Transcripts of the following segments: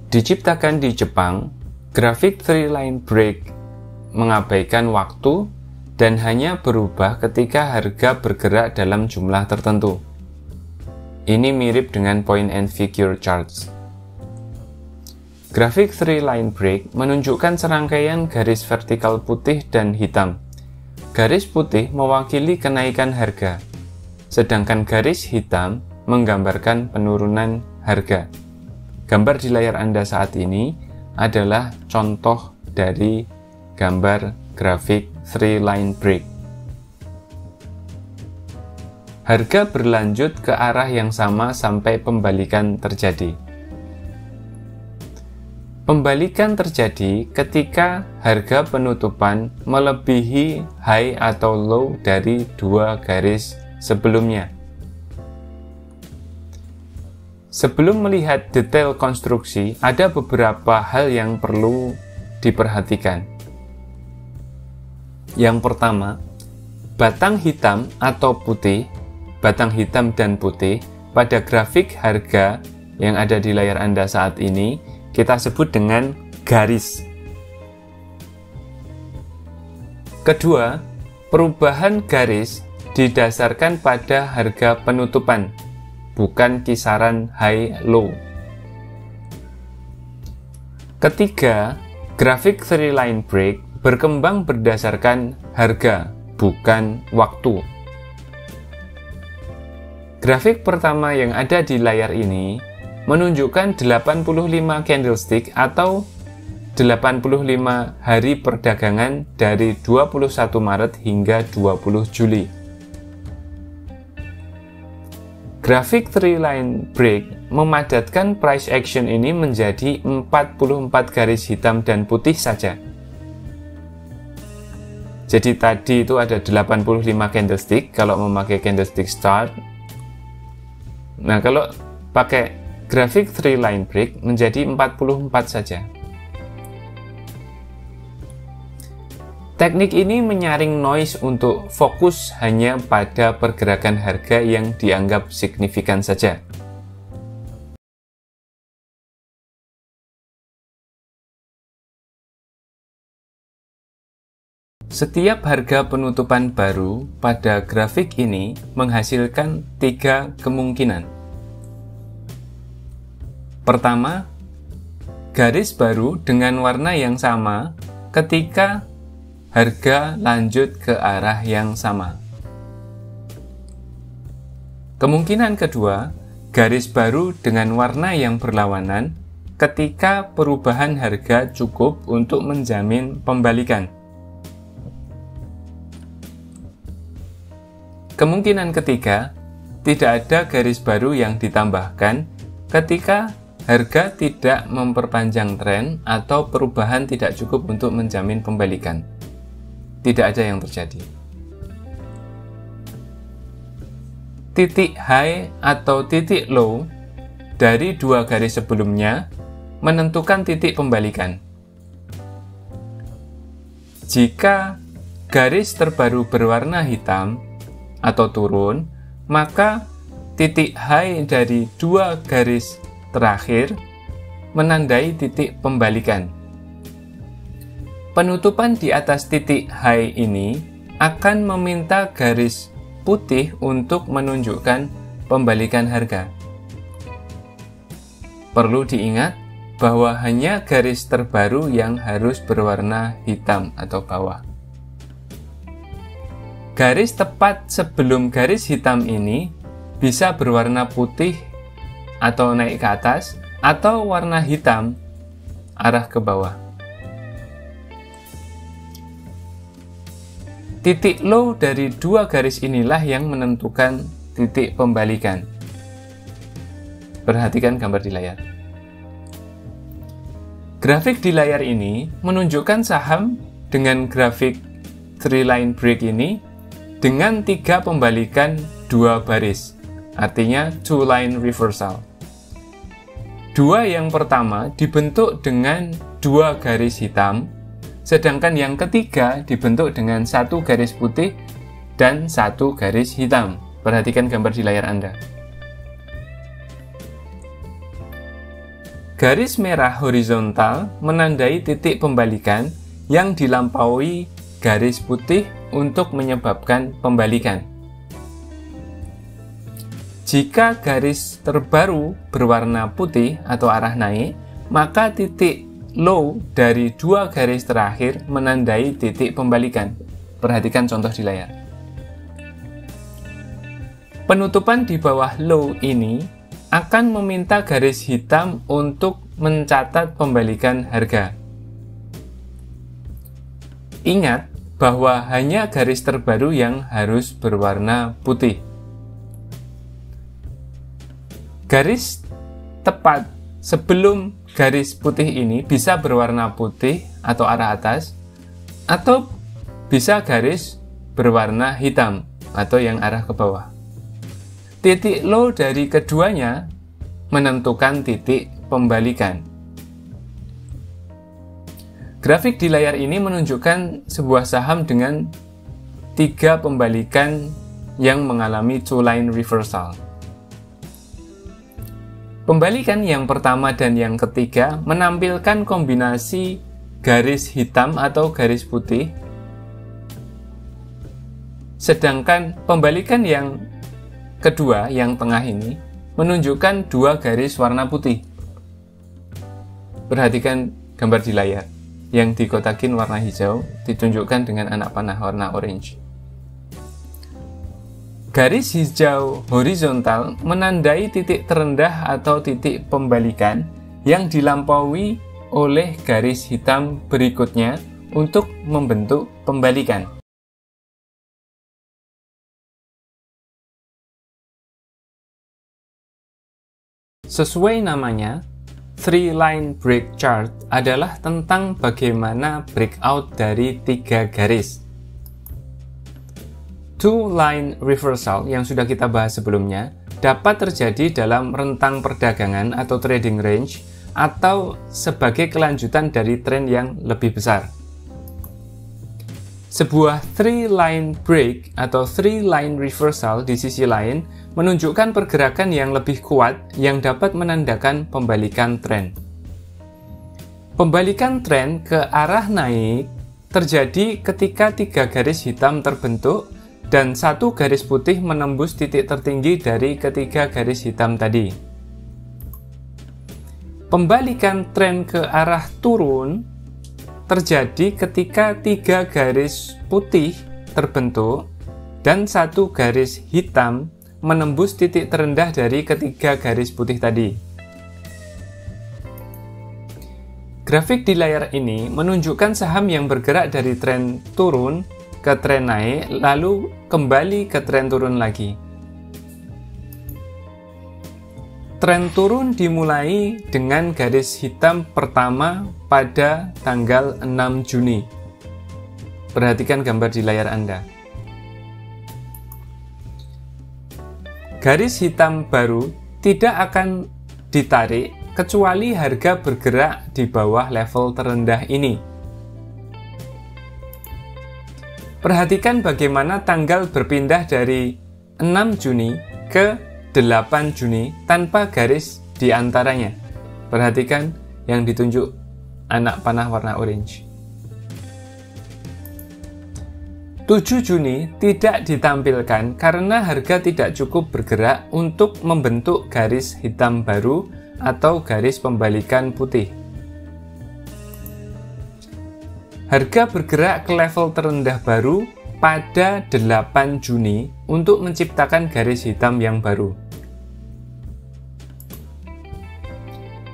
Diciptakan di Jepang, grafik Three Line Break mengabaikan waktu dan hanya berubah ketika harga bergerak dalam jumlah tertentu. Ini mirip dengan point and figure charts. Grafik Three Line Break menunjukkan serangkaian garis vertikal putih dan hitam. Garis putih mewakili kenaikan harga, sedangkan garis hitam menggambarkan penurunan harga. Gambar di layar Anda saat ini adalah contoh dari gambar grafik Three Line Break. Harga berlanjut ke arah yang sama sampai pembalikan terjadi. Pembalikan terjadi ketika harga penutupan melebihi high atau low dari dua garis sebelumnya. Sebelum melihat detail konstruksi, ada beberapa hal yang perlu diperhatikan. Yang pertama, batang hitam atau putih, batang hitam dan putih pada grafik harga yang ada di layar Anda saat ini kita sebut dengan garis. Kedua, perubahan garis didasarkan pada harga penutupan, bukan kisaran high-low. Ketiga, grafik Three Line Break berkembang berdasarkan harga, bukan waktu. Grafik pertama yang ada di layar ini menunjukkan 85 candlestick atau 85 hari perdagangan dari 21 Maret hingga 20 Juli. Grafik Three Line Break memadatkan price action ini menjadi 44 garis hitam dan putih saja. Jadi tadi itu ada 85 candlestick kalau memakai candlestick start. Nah, kalau pakai grafik Three Line Break menjadi 44 saja. Teknik ini menyaring noise untuk fokus hanya pada pergerakan harga yang dianggap signifikan saja. Setiap harga penutupan baru pada grafik ini menghasilkan 3 kemungkinan. Pertama, garis baru dengan warna yang sama ketika harga lanjut ke arah yang sama. Kemungkinan kedua, garis baru dengan warna yang berlawanan ketika perubahan harga cukup untuk menjamin pembalikan. Kemungkinan ketiga, tidak ada garis baru yang ditambahkan ketika harga tidak memperpanjang tren atau perubahan tidak cukup untuk menjamin pembalikan. Tidak ada yang terjadi. Titik high atau titik low dari dua garis sebelumnya menentukan titik pembalikan. Jika garis terbaru berwarna hitam atau turun, maka titik high dari dua garis terakhir menandai titik pembalikan. Penutupan di atas titik high ini akan meminta garis putih untuk menunjukkan pembalikan harga. Perlu diingat bahwa hanya garis terbaru yang harus berwarna hitam atau bawah. Garis tepat sebelum garis hitam ini bisa berwarna putih atau naik ke atas, atau warna hitam arah ke bawah. Titik low dari dua garis inilah yang menentukan titik pembalikan. Perhatikan gambar di layar. Grafik di layar ini menunjukkan saham dengan grafik Three Line Break ini dengan 3 pembalikan 2 baris. Artinya two line reversal. 2 yang pertama dibentuk dengan 2 garis hitam, sedangkan yang ketiga dibentuk dengan 1 garis putih dan 1 garis hitam. Perhatikan gambar di layar Anda. Garis merah horizontal menandai titik pembalikan yang dilampaui garis putih untuk menyebabkan pembalikan. Jika garis terbaru berwarna putih atau arah naik, maka titik low dari dua garis terakhir menandai titik pembalikan. Perhatikan contoh di layar. Penutupan di bawah low ini akan meminta garis hitam untuk mencatat pembalikan harga. Ingat bahwa hanya garis terbaru yang harus berwarna putih. Garis tepat sebelum garis putih ini bisa berwarna putih atau arah atas, atau bisa garis berwarna hitam atau yang arah ke bawah. Titik low dari keduanya menentukan titik pembalikan. Grafik di layar ini menunjukkan sebuah saham dengan 3 pembalikan yang mengalami two line reversal. Pembalikan yang pertama dan yang ketiga menampilkan kombinasi garis hitam atau garis putih, sedangkan pembalikan yang kedua, yang tengah ini, menunjukkan 2 garis warna putih. Perhatikan gambar di layar. Yang dikotakin warna hijau ditunjukkan dengan anak panah warna orange. Garis hijau horizontal menandai titik terendah atau titik pembalikan yang dilampaui oleh garis hitam berikutnya untuk membentuk pembalikan. Sesuai namanya, Three Line Break Chart adalah tentang bagaimana breakout dari 3 garis. Two Line Reversal yang sudah kita bahas sebelumnya dapat terjadi dalam rentang perdagangan atau trading range atau sebagai kelanjutan dari tren yang lebih besar. Sebuah Three Line Break atau Three Line Reversal di sisi lain menunjukkan pergerakan yang lebih kuat yang dapat menandakan pembalikan tren. Pembalikan tren ke arah naik terjadi ketika 3 garis hitam terbentuk dan 1 garis putih menembus titik tertinggi dari ketiga garis hitam tadi. Pembalikan tren ke arah turun terjadi ketika 3 garis putih terbentuk dan 1 garis hitam menembus titik terendah dari ketiga garis putih tadi. Grafik di layar ini menunjukkan saham yang bergerak dari tren turun ke tren naik, lalu kembali ke tren turun lagi. Tren turun dimulai dengan garis hitam pertama pada tanggal 6 Juni. Perhatikan gambar di layar Anda. Garis hitam baru tidak akan ditarik kecuali harga bergerak di bawah level terendah ini. Perhatikan bagaimana tanggal berpindah dari 6 Juni ke 8 Juni tanpa garis di antaranya. Perhatikan yang ditunjuk anak panah warna orange. 7 Juni tidak ditampilkan karena harga tidak cukup bergerak untuk membentuk garis hitam baru atau garis pembalikan putih. Harga bergerak ke level terendah baru pada 8 Juni untuk menciptakan garis hitam yang baru.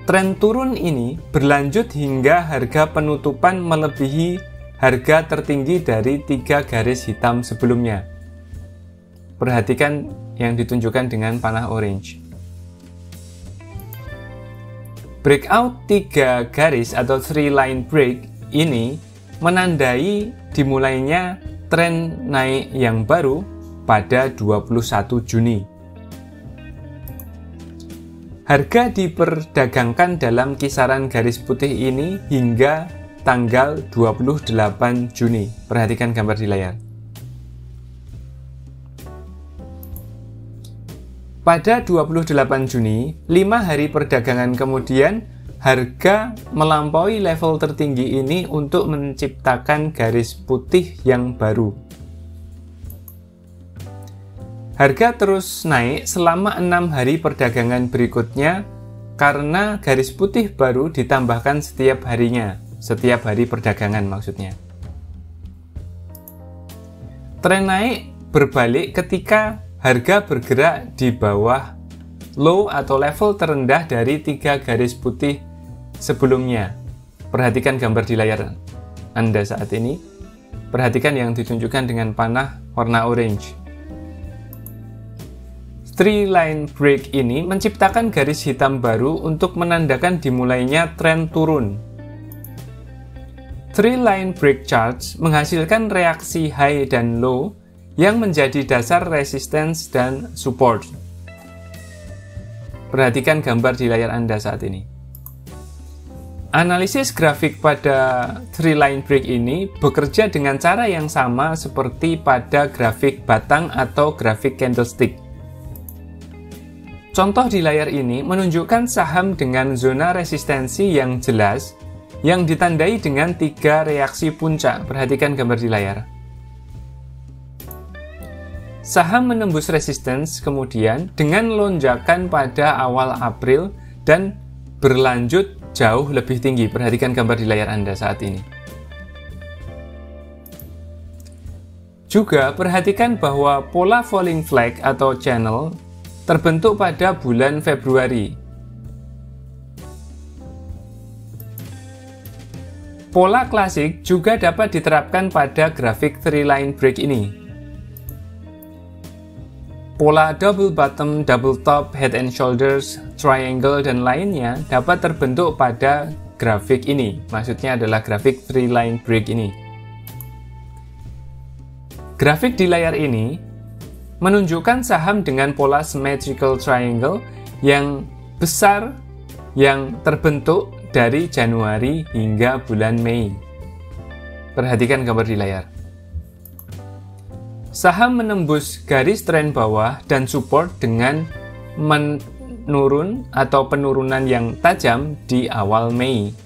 Tren turun ini berlanjut hingga harga penutupan melebihi harga tertinggi dari 3 garis hitam sebelumnya. Perhatikan yang ditunjukkan dengan panah orange. Breakout 3 garis atau three line break ini menandai dimulainya tren naik yang baru pada 21 Juni. Harga diperdagangkan dalam kisaran garis putih ini hingga tanggal 28 Juni. Perhatikan gambar di layar. Pada 28 Juni, 5 hari perdagangan kemudian, harga melampaui level tertinggi ini untuk menciptakan garis putih yang baru. Harga terus naik selama 6 hari perdagangan berikutnya karena garis putih baru ditambahkan setiap harinya, setiap hari perdagangan maksudnya. Tren naik berbalik ketika harga bergerak di bawah low atau level terendah dari 3 garis putih sebelumnya. Perhatikan gambar di layar Anda saat ini. Perhatikan yang ditunjukkan dengan panah warna orange. Three line break ini menciptakan garis hitam baru untuk menandakan dimulainya tren turun. Three line break charts menghasilkan reaksi high dan low yang menjadi dasar resistance dan support. Perhatikan gambar di layar Anda saat ini. Analisis grafik pada three line break ini bekerja dengan cara yang sama seperti pada grafik batang atau grafik candlestick. Contoh di layar ini menunjukkan saham dengan zona resistensi yang jelas yang ditandai dengan 3 reaksi puncak. Perhatikan gambar di layar. Saham menembus resistance kemudian dengan lonjakan pada awal April dan berlanjut jauh lebih tinggi. Perhatikan gambar di layar Anda saat ini. Juga perhatikan bahwa pola falling flag atau channel terbentuk pada bulan Februari. Pola klasik juga dapat diterapkan pada grafik three line break ini. Pola double bottom, double top, head and shoulders, triangle, dan lainnya dapat terbentuk pada grafik ini. Maksudnya adalah grafik three line break ini. Grafik di layar ini menunjukkan saham dengan pola symmetrical triangle yang besar yang terbentuk dari Januari hingga bulan Mei. Perhatikan gambar di layar. Saham menembus garis tren bawah dan support dengan menurun atau penurunan yang tajam di awal Mei.